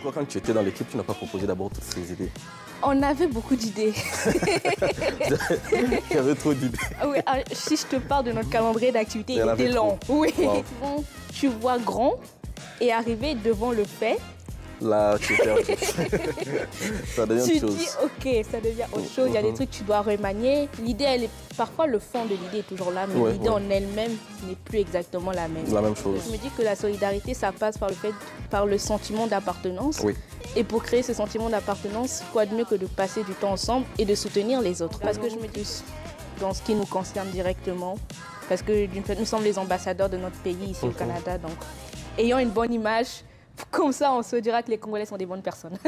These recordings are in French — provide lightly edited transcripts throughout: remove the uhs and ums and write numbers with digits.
pourquoi quand tu étais dans l'équipe, tu n'as pas proposé d'abord toutes ces idées? On avait beaucoup d'idées. Il y avait trop d'idées. Oui, si je te parle de notre calendrier d'activité, il était long. Oui. Wow. Bon, tu vois grand et arriver devant le fait. Là, tu fais autre chose. Ça devient autre Tu chose. dis, ok, ça devient autre chose. Il y a des trucs que tu dois remanier. L'idée, parfois le fond de l'idée est toujours là, mais l'idée en elle-même n'est plus exactement la même. La même chose. Je me dis que la solidarité, ça passe par le sentiment d'appartenance. Oui. Et pour créer ce sentiment d'appartenance, quoi de mieux que de passer du temps ensemble et de soutenir les autres. Parce que je me dis, dans ce qui nous concerne directement, parce que d'une fait, nous sommes les ambassadeurs de notre pays ici au Canada, donc ayant une bonne image, comme ça on se dira que les Congolais sont des bonnes personnes.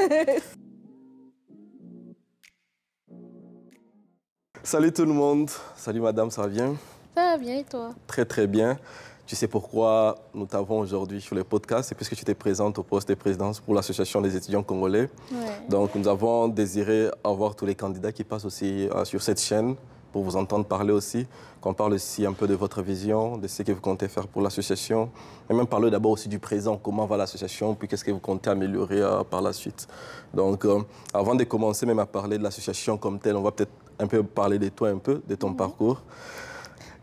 Salut tout le monde. Salut madame, ça va bien? Ça va bien et toi? Très très bien. Tu sais pourquoi nous t'avons aujourd'hui sur le podcast, c'est puisque tu t'es présente au poste de présidence pour l'Association des étudiants congolais. Ouais. Donc nous avons désiré avoir tous les candidats qui passent aussi sur cette chaîne pour vous entendre parler aussi, qu'on parle aussi un peu de votre vision, de ce que vous comptez faire pour l'association, et même parler d'abord aussi du présent, comment va l'association, puis qu'est-ce que vous comptez améliorer par la suite. Donc avant de commencer même à parler de l'association comme telle, on va peut-être un peu parler de toi un peu, de ton parcours.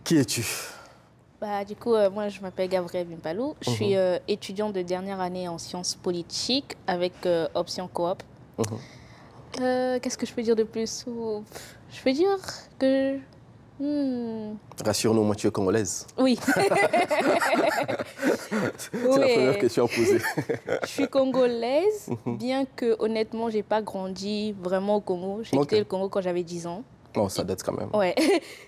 Qui es-tu? Du coup, moi, je m'appelle Gabrielle Bimpalou. Je suis étudiante de dernière année en sciences politiques avec option coop. Qu'est-ce que je peux dire de plus? Je peux dire que... Rassure-nous, moi, tu es congolaise. Oui. C'est la première question à poser. Je suis congolaise, bien que, honnêtement, je n'ai pas grandi vraiment au Congo. J'ai quitté le Congo quand j'avais 10 ans. Oh, ça date quand même. Ouais.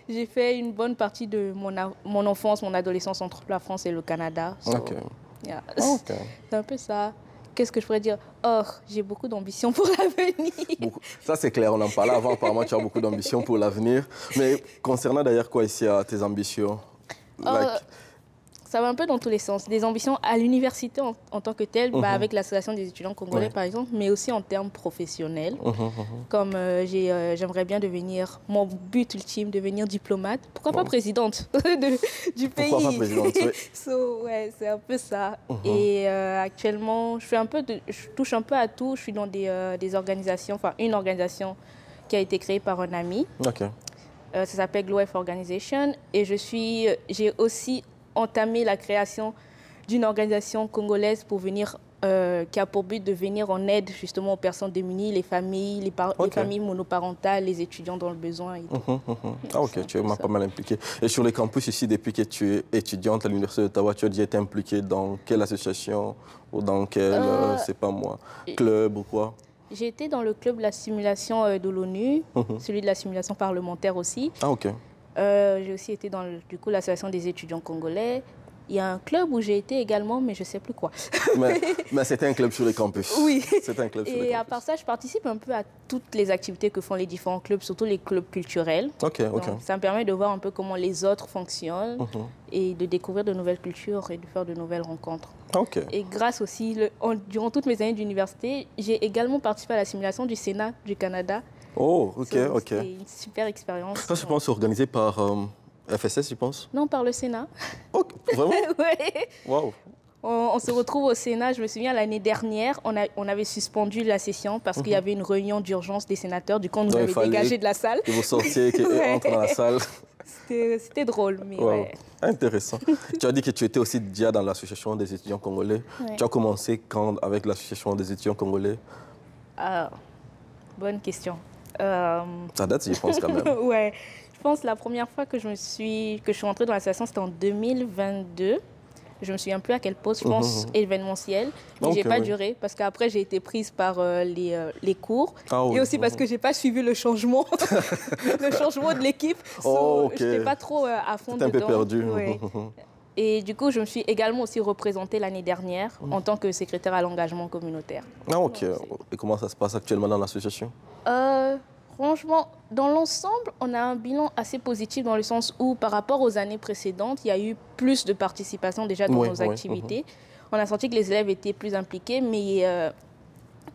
J'ai fait une bonne partie de mon enfance, mon adolescence entre la France et le Canada. Ok. Yeah. Ok. C'est un peu ça. Qu'est-ce que je pourrais dire? Oh, j'ai beaucoup d'ambition pour l'avenir. Ça, c'est clair, on en parlait avant. Apparemment, tu as beaucoup d'ambition pour l'avenir. Mais concernant d'ailleurs quoi ici, à tes ambitions? Ça va un peu dans tous les sens. Des ambitions à l'université en tant que telle, avec l'association des étudiants congolais par exemple, mais aussi en termes professionnels. Comme j'aimerais bien devenir, mon but ultime, devenir diplomate. Pourquoi pas présidente du pays? Pourquoi pas présidente, oui. Ouais, c'est un peu ça. Et actuellement, je touche un peu à tout. Je suis dans des organisations, enfin une organisation qui a été créée par un ami. Ok. Ça s'appelle GlowF Organization. Et j'ai aussi entamé la création d'une organisation congolaise pour venir, qui a pour but de venir en aide justement aux personnes démunies, les familles, les familles monoparentales, les étudiants dans le besoin. Et tout. Ah ok, tu es pas mal impliqué. Et sur les campus ici, depuis que tu es étudiante à l'Université d'Ottawa, tu as déjà été impliquée dans quelle association ou dans quel, c'est pas moi, club ou quoi? J'ai été dans le club de la simulation de l'ONU, celui de la simulation parlementaire aussi. Ah ok. J'ai aussi été dans l'association des étudiants congolais. Il y a un club où j'ai été également, mais je ne sais plus quoi. mais c'était un club sur les campus. Oui. C'était un club sur les campus. Et à part ça, je participe un peu à toutes les activités que font les différents clubs, surtout les clubs culturels. Ok. Donc, ça me permet de voir un peu comment les autres fonctionnent et de découvrir de nouvelles cultures et de faire de nouvelles rencontres. Ok. Et grâce aussi, durant toutes mes années d'université, j'ai également participé à la simulation du Sénat du Canada. Oh, ok. C'était une super expérience. Ça, je pense, organisé par FSS, je pense? Non, par le Sénat. Oh, vraiment? Oui. Wow. On se retrouve au Sénat. Je me souviens, l'année dernière, on avait suspendu la session parce qu'il y avait une réunion d'urgence des sénateurs. Du coup, on nous avait dégagé de la salle. Que vous sortiez, qu'ils entrent dans la salle. C'était drôle, mais ouais. Intéressant. Tu as dit que tu étais aussi déjà dans l'association des étudiants congolais. Ouais. Tu as commencé quand avec l'association des étudiants congolais? Bonne question. Ça date, je pense, quand même. Ouais. Je pense que la première fois que je suis rentrée dans l'association, c'était en 2022. Je me souviens plus à quel poste, je pense événementiel. Mais j'ai pas duré parce qu'après j'ai été prise par les cours et aussi parce que j'ai pas suivi le changement, le changement de l'équipe. J'étais pas trop à fond dedans. Un peu perdu. Ouais. Et du coup, je me suis également aussi représentée l'année dernière en tant que secrétaire à l'engagement communautaire. Ah ok. Et comment ça se passe actuellement dans l'association? Franchement, dans l'ensemble, on a un bilan assez positif dans le sens où, par rapport aux années précédentes, il y a eu plus de participation déjà dans nos activités. On a senti que les élèves étaient plus impliqués, mais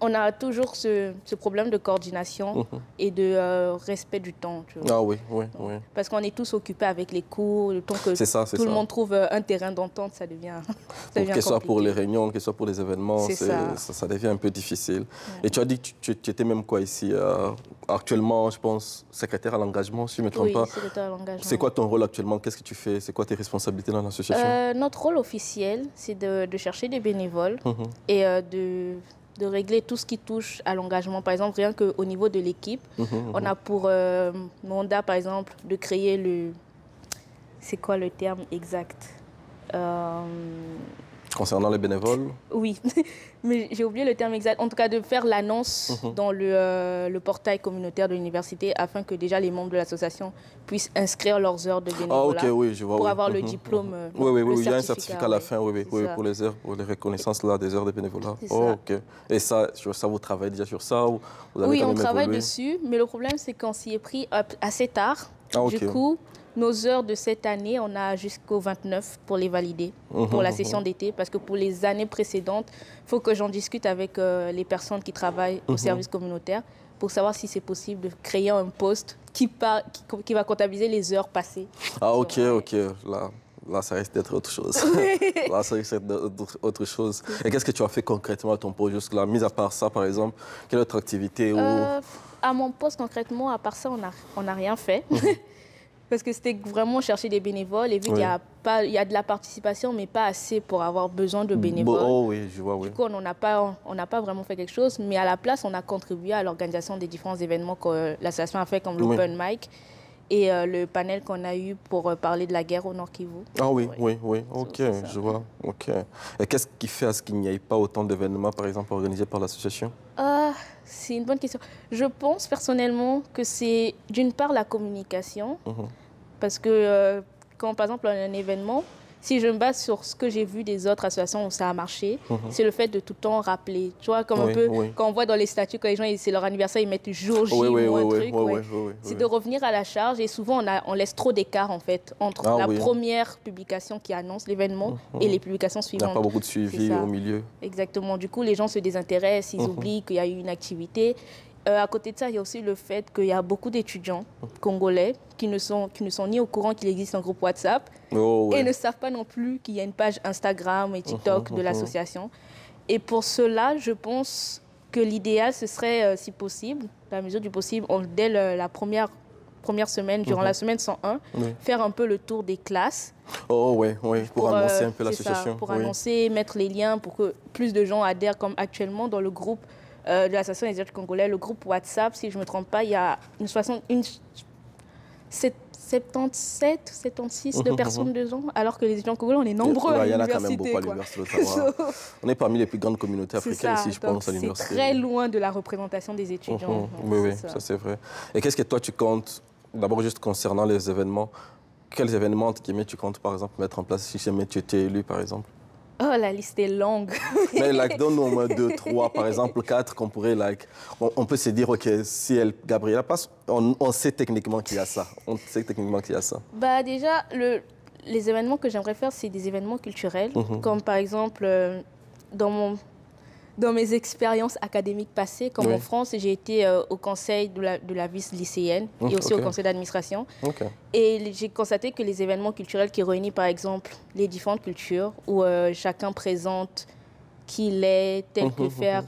on a toujours ce problème de coordination et de respect du temps. Tu vois. Ah oui, oui, oui. Parce qu'on est tous occupés avec les cours, le temps que tout le monde trouve un terrain d'entente, ça devient que ce soit pour les réunions, que ce soit pour les événements, ça devient un peu difficile. Ouais. Et tu as dit que tu étais même quoi ici actuellement, je pense, secrétaire à l'engagement, si je ne me trompe pas. Oui, secrétaire à l'engagement. C'est quoi ton rôle actuellement? Qu'est-ce que tu fais? C'est quoi tes responsabilités dans l'association? Notre rôle officiel, c'est de chercher des bénévoles et de régler tout ce qui touche à l'engagement. Par exemple, rien qu'au niveau de l'équipe, on a pour mandat, par exemple, de créer le... C'est quoi le terme exact? Concernant les bénévoles? Oui, mais j'ai oublié le terme exact. En tout cas, de faire l'annonce dans le portail communautaire de l'université afin que déjà les membres de l'association puissent inscrire leurs heures de bénévolat oui, je vois, pour avoir le diplôme. Oui, il y a un certificat à la fin pour les heures, pour les reconnaissances là, des heures de bénévolat. Ok. Et ça, vous travaillez déjà sur ça ou vous avez Oui, on travaille dessus, mais le problème, c'est qu'on s'y est pris assez tard. Du coup, nos heures de cette année, on a jusqu'au 29 pour les valider, pour la session d'été, parce que pour les années précédentes, il faut que j'en discute avec les personnes qui travaillent au service communautaire pour savoir si c'est possible de créer un poste qui va comptabiliser les heures passées. Ah, ok. Là, ça risque d'être autre chose. Là, ça risque d'être autre chose. Et qu'est-ce que tu as fait concrètement à ton poste jusque-là? Mis à part ça, par exemple, quelle autre activité À mon poste, concrètement, à part ça, on n'a rien fait. Parce que c'était vraiment chercher des bénévoles et vu qu'il y a de la participation, mais pas assez pour avoir besoin de bénévoles. Oui, je vois, oui. Du coup, on n'a pas vraiment fait quelque chose, mais à la place, on a contribué à l'organisation des différents événements que l'association a fait, comme l'Open Mic et le panel qu'on a eu pour parler de la guerre au Nord Kivu. Ah oui, ok, je vois. Ok. Et qu'est-ce qui fait à ce qu'il n'y ait pas autant d'événements, par exemple, organisés par l'association? C'est une bonne question. Je pense personnellement que c'est d'une part la communication, parce que quand par exemple on a un événement, si je me base sur ce que j'ai vu des autres associations où ça a marché, c'est le fait de tout le temps rappeler. Tu vois, comme un peu quand on voit dans les statuts, quand les gens, c'est leur anniversaire, ils mettent jour J ou un truc. C'est de revenir à la charge et souvent on laisse trop d'écart en fait entre la première publication qui annonce l'événement et les publications suivantes. Il n'y a pas beaucoup de suivi au milieu. Exactement. Du coup, les gens se désintéressent, ils oublient qu'il y a eu une activité. À côté de ça, il y a aussi le fait qu'il y a beaucoup d'étudiants congolais qui ne sont ni au courant qu'il existe un groupe WhatsApp et ne savent pas non plus qu'il y a une page Instagram et TikTok de l'association. Et pour cela, je pense que l'idéal, ce serait, si possible, dans la mesure du possible, dès la première semaine, durant la semaine 101, faire un peu le tour des classes. Pour annoncer un peu l'association. Pour annoncer, mettre les liens pour que plus de gens adhèrent, comme actuellement dans le groupe de l'association des étudiants congolais, le groupe WhatsApp, si je ne me trompe pas, il y a 77, 76 de personnes dedans, alors que les étudiants congolais, on est nombreux à l'université. Il y en a quand même beaucoup à l'université d'Ottawa. On est parmi les plus grandes communautés africaines ici, je pense, à l'université. C'est très loin de la représentation des étudiants. Oui, ça c'est vrai. Et qu'est-ce que toi tu comptes, d'abord juste concernant les événements, quels événements tu comptes par exemple mettre en place si jamais tu étais élu par exemple? Oh, la liste est longue. Mais donne-nous au moins 2, 3, par exemple 4 qu'on pourrait, on peut se dire, ok, si Gabriela passe, on sait techniquement qu'il y a ça. Bah déjà, les événements que j'aimerais faire, c'est des événements culturels, comme par exemple, dans mes expériences académiques passées, comme en France, j'ai été au conseil de la vice lycéenne et aussi au conseil d'administration. Et j'ai constaté que les événements culturels qui réunissent par exemple les différentes cultures, où chacun présente qui il est, tel que faire,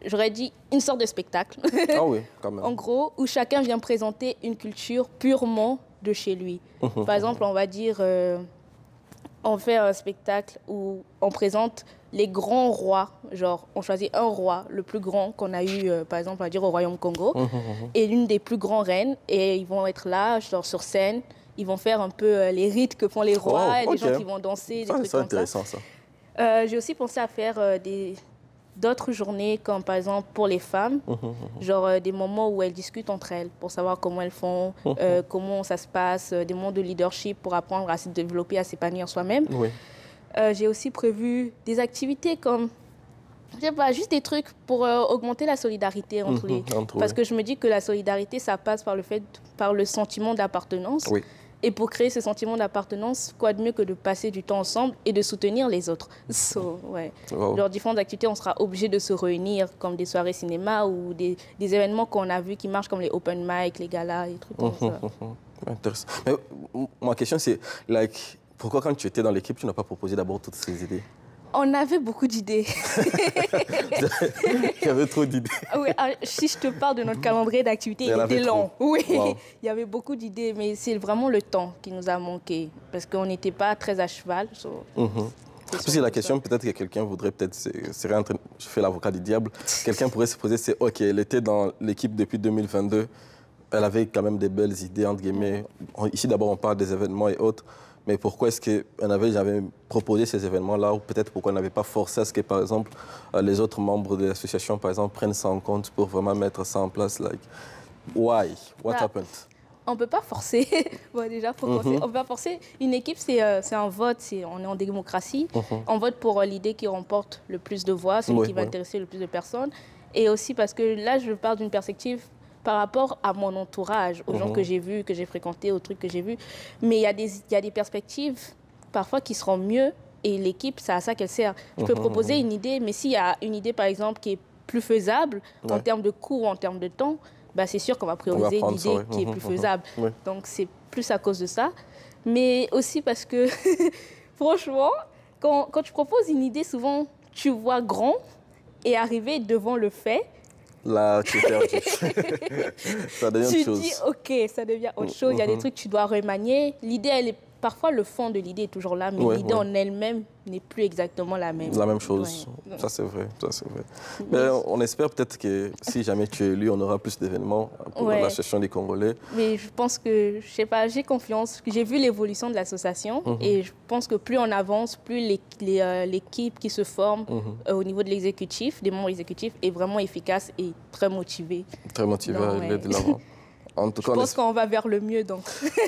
j'aurais dit une sorte de spectacle. Ah oui, quand même. En gros, où chacun vient présenter une culture purement de chez lui. Par exemple, on va dire, on fait un spectacle où on présente les grands rois, genre on choisit un roi, le plus grand qu'on a eu, par exemple, on va dire au Royaume Congo, et l'une des plus grandes reines, et ils vont être là, genre sur scène, ils vont faire un peu les rites que font les rois, et les gens qui vont danser, des trucs comme ça. C'est intéressant ça. J'ai aussi pensé à faire d'autres journées, comme par exemple pour les femmes, genre des moments où elles discutent entre elles pour savoir comment elles font, comment ça se passe, des moments de leadership pour apprendre à se développer, à s'épanouir soi-même. J'ai aussi prévu des activités comme, je sais pas, juste des trucs pour augmenter la solidarité entre Parce que je me dis que la solidarité, ça passe par le sentiment d'appartenance. Et pour créer ce sentiment d'appartenance, quoi de mieux que de passer du temps ensemble et de soutenir les autres. Lors de différentes activités, on sera obligé de se réunir, comme des soirées cinéma ou des événements qu'on a vus qui marchent, comme les open mic, les galas, et trucs comme ça. Intéressant. Mais ma question, c'est pourquoi quand tu étais dans l'équipe, tu n'as pas proposé d'abord toutes ces idées? On avait beaucoup d'idées. Il y avait trop d'idées. Oui, si je te parle de notre calendrier d'activité, il était long. Oui, wow. Il y avait beaucoup d'idées, mais c'est vraiment le temps qui nous a manqué, parce qu'on n'était pas très à cheval. Parce que la question, peut-être que quelqu'un voudrait, je fais l'avocat du diable, quelqu'un pourrait se poser, c'est OK, elle était dans l'équipe depuis 2022, elle avait quand même des belles idées, entre guillemets. Ici, d'abord, on parle des événements et autres. Mais pourquoi est-ce qu'on avait jamais proposé ces événements-là, ou peut-être pourquoi on n'avait pas forcé à ce que, par exemple, les autres membres de l'association, par exemple, prennent ça en compte pour vraiment mettre ça en place? Why? What happened? On ne peut pas forcer. Bon, déjà, faut forcer. On ne peut pas forcer. Une équipe, c'est un vote. On est en démocratie. On vote pour l'idée qui remporte le plus de voix, celui qui va intéresser le plus de personnes. Et aussi parce que là, je parle d'une perspective par rapport à mon entourage, aux gens que j'ai vus, que j'ai fréquentés, aux trucs que j'ai vus. Mais il y a des perspectives parfois qui seront mieux et l'équipe, c'est à ça qu'elle sert. Je peux proposer une idée, mais s'il y a une idée, par exemple, qui est plus faisable en termes de coût ou en termes de temps, bah, c'est sûr qu'on va prioriser l'idée qui est plus faisable. Donc, c'est plus à cause de ça. Mais aussi parce que, franchement, quand tu proposes une idée, souvent, tu vois grand et arriver devant le fait, là, tu es perdu. Ça devient autre chose. Tu dis, OK, ça devient autre chose. Il y a des trucs que tu dois remanier. L'idée, elle est... Parfois, le fond de l'idée est toujours là, mais l'idée en elle-même n'est plus exactement la même. La même chose. Ça, c'est vrai. Mais on espère peut-être que si jamais tu es élu, on aura plus d'événements pour l'association des Congolais. Mais je pense que, je sais pas, j'ai confiance. J'ai vu l'évolution de l'association et je pense que plus on avance, plus l'équipe qui se forme au niveau de l'exécutif, des membres exécutifs, est vraiment efficace et très motivée. Très motivée à aller de l'avant. En tout cas, je pense qu'on va vers le mieux, donc.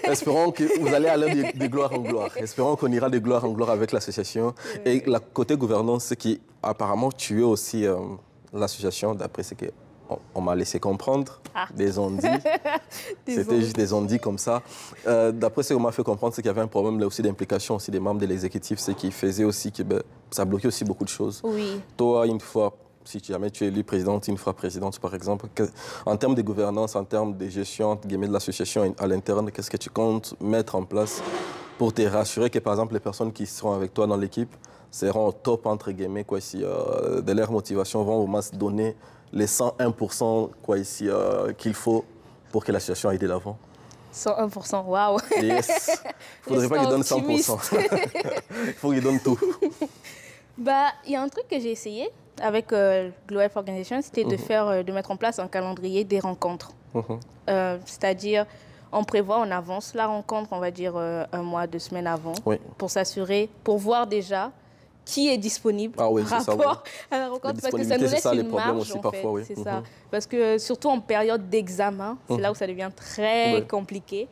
Espérons que vous allez aller de gloire en gloire. Espérons qu'on ira de gloire en gloire avec l'association. Et la côté gouvernance, c'est qu'apparemment, tu es aussi l'association, d'après ce qu'on m'a laissé comprendre, des ondits. C'était juste des ondits comme ça. D'après ce qu'on m'a fait comprendre, c'est qu'il y avait un problème là aussi d'implication aussi des membres de l'exécutif, ce qui faisait aussi que ça bloquait aussi beaucoup de choses. Oui. Toi, une fois... Si jamais tu es élu présidente, une fois présidente, par exemple, en termes de gouvernance, en termes de gestion de l'association à l'interne, qu'est-ce que tu comptes mettre en place pour te rassurer que, par exemple, les personnes qui seront avec toi dans l'équipe seront au top, entre guillemets, quoi, ici, de leur motivation, vont au moins se donner les 101% quoi, ici, qu'il faut pour que l'association aille de l'avant? 101%, waouh! Yes! Il ne faudrait pas qu'ils donnent 100%. Il faut qu'ils donnent tout. Bah, il y a un truc que j'ai essayé avec Glow Health Organization, c'était de mettre en place un calendrier des rencontres. C'est-à-dire, on prévoit en avance la rencontre, on va dire 1 mois, 2 semaines avant, pour s'assurer, pour voir déjà qui est disponible par rapport à la rencontre, parce que ça nous laisse une marge, en fait. C'est ça. Parce que surtout en période d'examen, c'est là où ça devient très compliqué.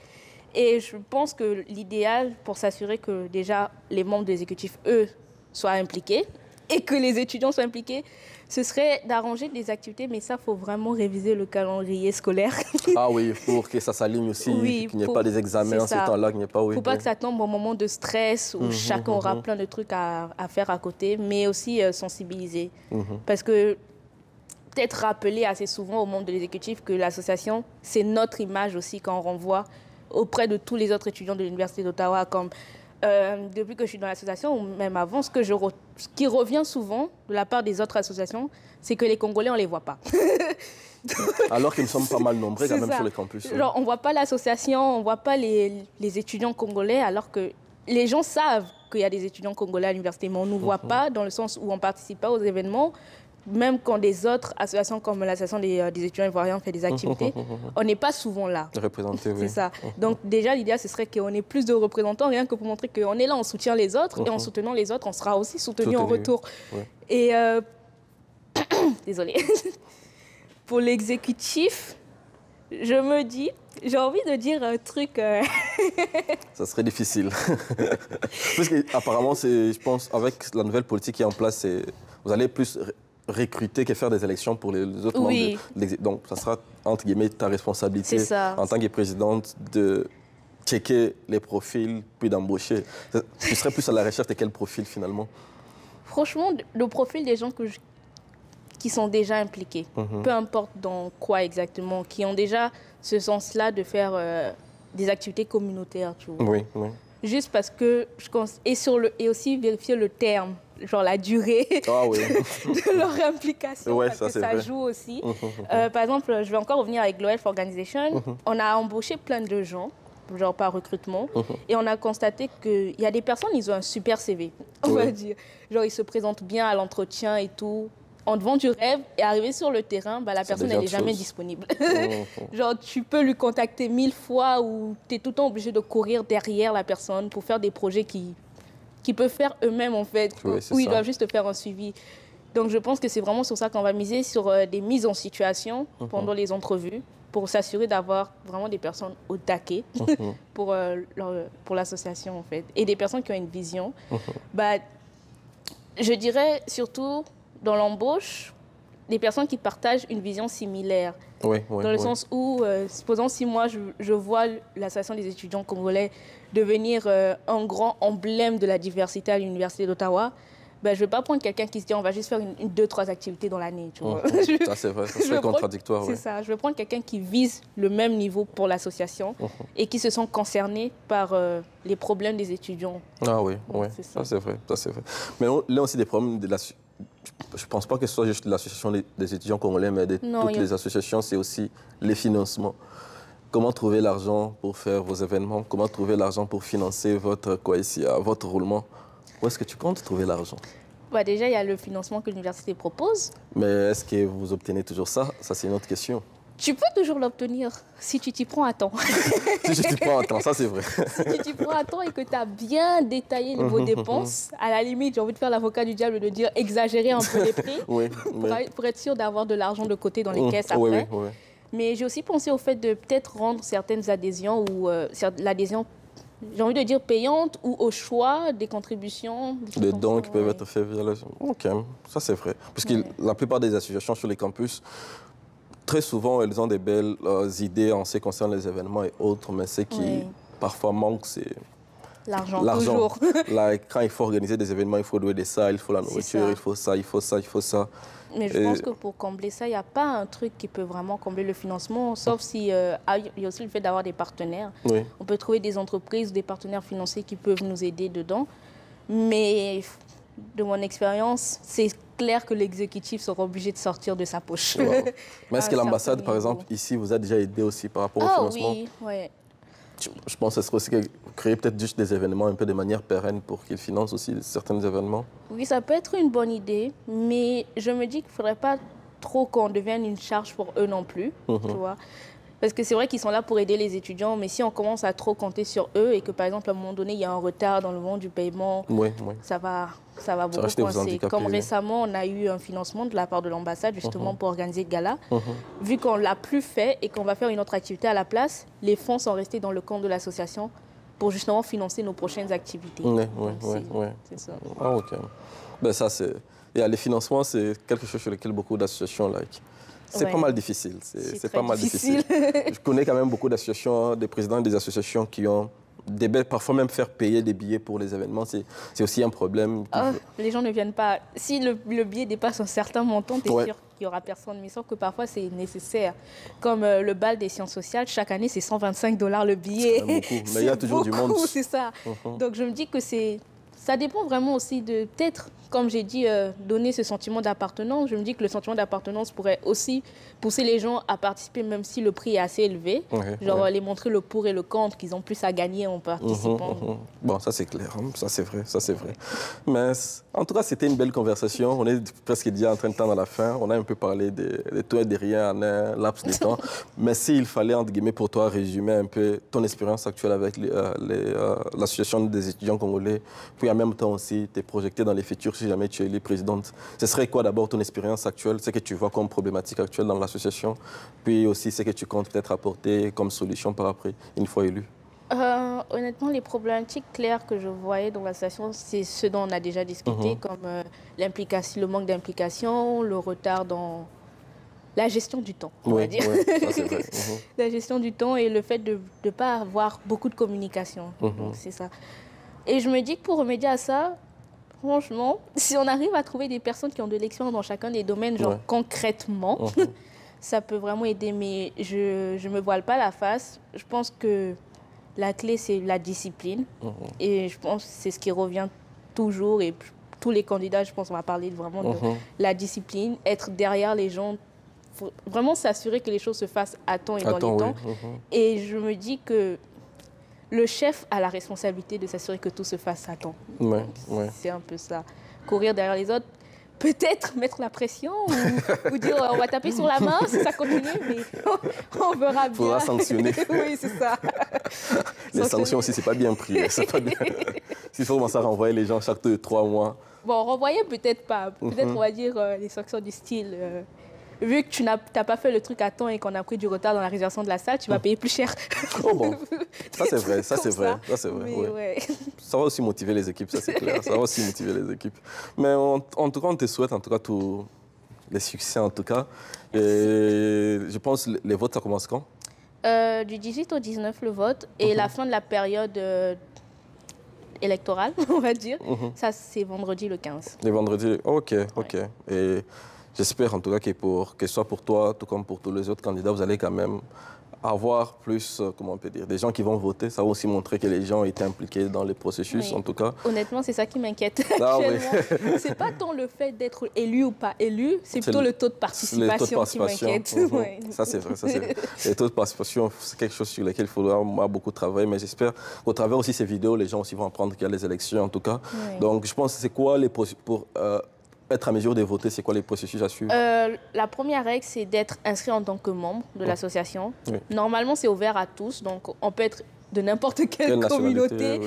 Et je pense que l'idéal pour s'assurer que déjà les membres de l'exécutif, eux, soient impliqués, et que les étudiants soient impliqués, ce serait d'arranger des activités, mais ça, il faut vraiment réviser le calendrier scolaire. Ah oui, pour que ça s'aligne aussi, qu'il n'y ait pas des examens en ce temps-là, qu'il n'y ait pas... Pour pas que ça tombe au moment de stress où chacun aura plein de trucs à faire à côté, mais aussi sensibiliser. Parce que peut-être rappeler assez souvent aux membres de l'exécutif que l'association, c'est notre image aussi quand on renvoie auprès de tous les autres étudiants de l'Université d'Ottawa, comme... depuis que je suis dans l'association, ou même avant, ce qui revient souvent de la part des autres associations, c'est que les Congolais, on ne les voit pas. Alors que nous sommes pas mal nombreux quand même sur le campus. Genre, on ne voit pas l'association, on ne voit pas les étudiants congolais, alors que les gens savent qu'il y a des étudiants congolais à l'université, mais on ne nous voit pas dans le sens où on ne participe pas aux événements. Même quand des autres associations comme l'association des étudiants ivoiriens fait des activités, on n'est pas souvent là. Représenté, oui. C'est ça. Donc déjà, l'idéal, ce serait qu'on ait plus de représentants, rien que pour montrer qu'on est là, on soutient les autres, et en soutenant les autres, on sera aussi soutenu en retour. Et désolée. Pour l'exécutif, je me dis, j'ai envie de dire un truc... Ça serait difficile. Parce qu'apparemment, je pense, avec la nouvelle politique qui est en place, vous allez plus... recruter que faire des élections pour les autres membres. Donc, ça sera, entre guillemets, ta responsabilité en tant que présidente de checker les profils, puis d'embaucher. Tu serais plus à la recherche de quel profil finalement? Franchement, le profil des gens qui sont déjà impliqués, peu importe dans quoi exactement, qui ont déjà ce sens-là de faire des activités communautaires, tu vois. Oui, oui. Juste parce que et aussi vérifier le terme, genre la durée de leur implication, ouais, parce que ça joue aussi. Par exemple, je vais encore revenir avec Global Health Organization. On a embauché plein de gens, genre par recrutement, et on a constaté qu'il y a des personnes, ils ont un super CV, on va dire. Genre, ils se présentent bien à l'entretien et tout. On te vend du rêve et arrivé sur le terrain, bah, la personne, elle n'est jamais disponible. Genre, tu peux lui contacter 1000 fois ou tu es tout le temps obligé de courir derrière la personne pour faire des projets qui peuvent faire eux-mêmes, en fait, où ils doivent juste faire un suivi. Donc, je pense que c'est vraiment sur ça qu'on va miser, sur des mises en situation pendant les entrevues, pour s'assurer d'avoir vraiment des personnes au taquet pour l'association, en fait. Et des personnes qui ont une vision. Bah, je dirais surtout dans l'embauche, des personnes qui partagent une vision similaire. Dans le sens où, supposons si moi je vois l'association des étudiants congolais devenir un grand emblème de la diversité à l'Université d'Ottawa, ben, je ne vais pas prendre quelqu'un qui se dit on va juste faire deux, trois activités dans l'année. Ça c'est vrai, c'est contradictoire. C'est ça, je veux prendre quelqu'un qui vise le même niveau pour l'association et qui se sent concerné par les problèmes des étudiants. Ah oui, ça c'est vrai, ça c'est vrai. Mais là aussi des problèmes de la... Je ne pense pas que ce soit juste l'association des étudiants congolais, mais de toutes les associations, c'est aussi les financements. Comment trouver l'argent pour faire vos événements? Comment trouver l'argent pour financer votre roulement? Où est-ce que tu comptes trouver l'argent? Bah déjà, il y a le financement que l'université propose. Mais est-ce que vous obtenez toujours ça? Ça, c'est une autre question. Tu peux toujours l'obtenir si tu t'y prends à temps. Si tu t'y prends à temps, ça c'est vrai. Si tu t'y prends à temps et que tu as bien détaillé vos dépenses, à la limite, j'ai envie de faire l'avocat du diable et de dire exagérer un peu les prix pour être sûr d'avoir de l'argent de côté dans les caisses après. Mais j'ai aussi pensé au fait de peut-être rendre certaines adhésions ou l'adhésion, j'ai envie de dire payante ou au choix des contributions. Des dons qui peuvent être faits via le... Ok, ça c'est vrai. Parce que la plupart des associations sur les campus, très souvent, elles ont des belles idées en ce qui concerne les événements et autres, mais ce qui parfois manque, c'est l'argent. Toujours. Là, quand il faut organiser des événements, il faut louer des salles, il faut la nourriture, il faut ça, il faut ça, il faut ça. Mais je pense que pour combler ça, il n'y a pas un truc qui peut vraiment combler le financement, sauf si il y a aussi le fait d'avoir des partenaires. On peut trouver des entreprises ou des partenaires financiers qui peuvent nous aider dedans. Mais de mon expérience, c'est clair que l'exécutif sera obligé de sortir de sa poche. Mais est-ce que l'ambassade, par exemple, ici, vous a déjà aidé aussi par rapport au financement? Oui. Je pense que ce serait aussi créer peut-être juste des événements un peu de manière pérenne pour qu'ils financent aussi certains événements. Oui, ça peut être une bonne idée, mais je me dis qu'il ne faudrait pas trop qu'on devienne une charge pour eux non plus, tu vois. Parce que c'est vrai qu'ils sont là pour aider les étudiants, mais si on commence à trop compter sur eux et que, par exemple, à un moment donné, il y a un retard dans le moment du paiement, ça va beaucoup coincer. Comme récemment, on a eu un financement de la part de l'ambassade, justement, pour organiser le gala. Vu qu'on ne l'a plus fait et qu'on va faire une autre activité à la place, les fonds sont restés dans le compte de l'association pour justement financer nos prochaines activités. C'est ça. Ah, ok. Ben, ça, c'est... Les financements, c'est quelque chose sur lequel beaucoup d'associations c'est pas mal difficile. C'est pas mal difficile. Je connais quand même beaucoup d'associations, des présidents des associations qui ont des belles, parfois même faire payer des billets pour les événements, c'est aussi un problème. Les gens ne viennent pas. Si le billet dépasse un certain montant, tu es sûr qu'il n'y aura personne. Mais sauf que parfois, c'est nécessaire. Comme le bal des sciences sociales, chaque année, c'est 125 $ le billet. C'est beaucoup. Mais il y a toujours du monde. C'est ça. Donc, je me dis que ça dépend vraiment aussi de, peut-être, comme j'ai dit, donner ce sentiment d'appartenance. Je me dis que le sentiment d'appartenance pourrait aussi pousser les gens à participer, même si le prix est assez élevé. Genre les montrer le pour et le contre, qu'ils ont plus à gagner en participant. Bon, ça c'est clair, ça c'est vrai, ça c'est vrai. Mais en tout cas, c'était une belle conversation. On est presque déjà en train de tendre à la fin. On a un peu parlé de tout et de rien en un laps de temps. Mais s'il fallait, entre guillemets, pour toi, résumer un peu ton expérience actuelle avec l'association des étudiants congolais, puis en même temps aussi te projeter dans les futurs si jamais tu es élue présidente, ce serait quoi d'abord ton expérience actuelle, ce que tu vois comme problématique actuelle dans l'association, puis aussi ce que tu comptes peut-être apporter comme solution par après, une fois élue? Honnêtement, les problématiques claires que je voyais dans l'association, c'est ce dont on a déjà discuté, comme le manque d'implication, le retard dans la gestion du temps, on va dire. Oui, ça c'est vrai. La gestion du temps et le fait de ne pas avoir beaucoup de communication. C'est ça. Et je me dis que pour remédier à ça, franchement, si on arrive à trouver des personnes qui ont de l'expérience dans chacun des domaines, genre concrètement, ça peut vraiment aider. Mais je ne me voile pas la face. Je pense que la clé, c'est la discipline. Et je pense que c'est ce qui revient toujours. Et tous les candidats, je pense, on va parler vraiment de la discipline, être derrière les gens, faut vraiment s'assurer que les choses se fassent à temps et dans les temps. Et je me dis que le chef a la responsabilité de s'assurer que tout se fasse à temps. C'est un peu ça. Courir derrière les autres, peut-être mettre la pression ou dire on va taper sur la main si ça continue, mais on verra bien. Il faudra sanctionner. Oui, c'est ça. Les sanctions aussi, c'est pas bien pris. Pas bien. S'il faut commencer à renvoyer les gens chaque 2-3 mois. Bon, renvoyer peut-être pas. Peut-être on va dire les sanctions du style... vu que tu n'as pas fait le truc à temps et qu'on a pris du retard dans la réservation de la salle, tu vas payer plus cher. Oh bon, ça c'est vrai, ça c'est vrai. Ça va aussi motiver les équipes, ça c'est clair. Ça va aussi motiver les équipes. Mais en tout cas, on te souhaite en tout cas tous les succès en tout cas. Et je pense que les votes, ça commence quand? Du 18 au 19 le vote et la fin de la période électorale, on va dire, ça c'est vendredi le 15. Le vendredi, ok. Et j'espère en tout cas que ce soit pour toi, tout comme pour tous les autres candidats, vous allez quand même avoir plus, comment on peut dire, des gens qui vont voter. Ça va aussi montrer que les gens étaient impliqués dans les processus, en tout cas. Honnêtement, c'est ça qui m'inquiète actuellement. C'est pas tant le fait d'être élu ou pas élu, c'est plutôt le taux de participation qui m'inquiète. Ça, c'est vrai. Les taux de participation, c'est quelque chose sur lequel il faudra beaucoup travailler. Mais j'espère qu'au travers aussi de ces vidéos, les gens aussi vont apprendre qu'il y a les élections, en tout cas. Donc, je pense que c'est quoi les processus pour être à mesure de voter, c'est quoi les processus à suivre? La première règle, c'est d'être inscrit en tant que membre de l'association. Normalement, c'est ouvert à tous, donc on peut être de n'importe quelle communauté.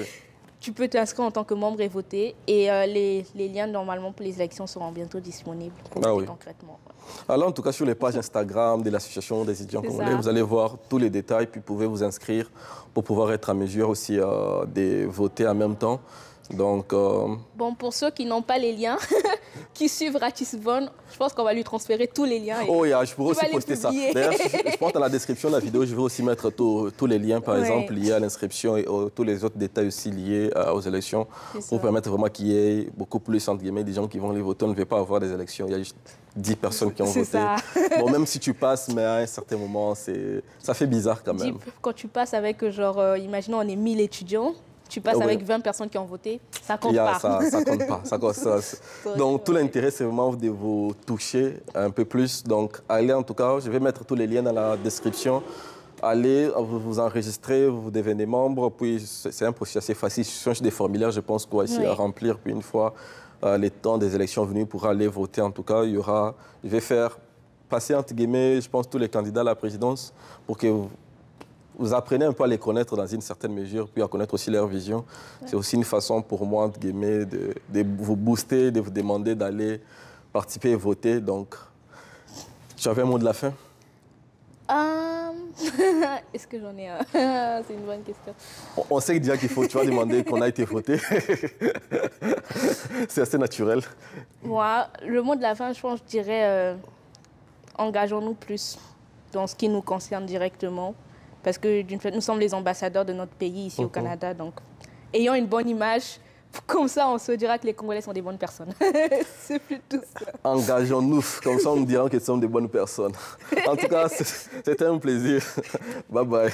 Tu peux t'inscrire en tant que membre et voter. Et les liens, normalement, pour les élections seront bientôt disponibles concrètement. Alors, en tout cas, sur les pages Instagram de l'association des étudiants congolais, vous allez voir tous les détails, puis vous pouvez vous inscrire pour pouvoir être à mesure aussi de voter en même temps. Donc, bon, pour ceux qui n'ont pas les liens, qui suivent Ratisbonne, je pense qu'on va lui transférer tous les liens. Je pourrais aussi poster ça. D'ailleurs, je pense dans la description de la vidéo, je vais aussi mettre tous les liens, par exemple, liés à l'inscription et tous les autres détails aussi liés aux élections, pour permettre vraiment qu'il y ait beaucoup plus, entre guillemets, des gens qui vont les voter. On ne veut pas avoir des élections, il y a juste 10 personnes qui ont voté. Bon, même si tu passes, mais à un certain moment, ça fait bizarre quand même. Quand tu passes avec, genre, imaginons, on est 1000 étudiants, tu passes avec 20 personnes qui ont voté, ça compte pas. Ça compte pas. Donc, tout l'intérêt, c'est vraiment de vous toucher un peu plus. Donc, allez, en tout cas, je vais mettre tous les liens dans la description. Allez, vous enregistrez, vous devenez membre. Puis, c'est un processus assez facile. Je change des formulaires, je pense, à remplir. Puis, une fois les temps des élections venus pour aller voter, en tout cas, je vais faire passer, entre guillemets, je pense, tous les candidats à la présidence pour que vous apprenez un peu à les connaître dans une certaine mesure, puis à connaître aussi leur vision. C'est aussi une façon pour moi, entre guillemets, de vous booster, de vous demander d'aller participer et voter. Donc, tu avais un mot de la fin? Est-ce que j'en ai un? C'est une bonne question. On sait déjà qu'il faut, tu vas demander qu'on a été voté. C'est assez naturel. Moi, le mot de la fin, je pense, je dirais engageons-nous plus dans ce qui nous concerne directement. Parce que nous sommes les ambassadeurs de notre pays ici au Canada. Donc, ayons une bonne image. Comme ça, on se dira que les Congolais sont des bonnes personnes. C'est plutôt ça. Engageons-nous. Comme ça, on nous dira que nous sommes des bonnes personnes. En tout cas, c'était un plaisir. Bye bye.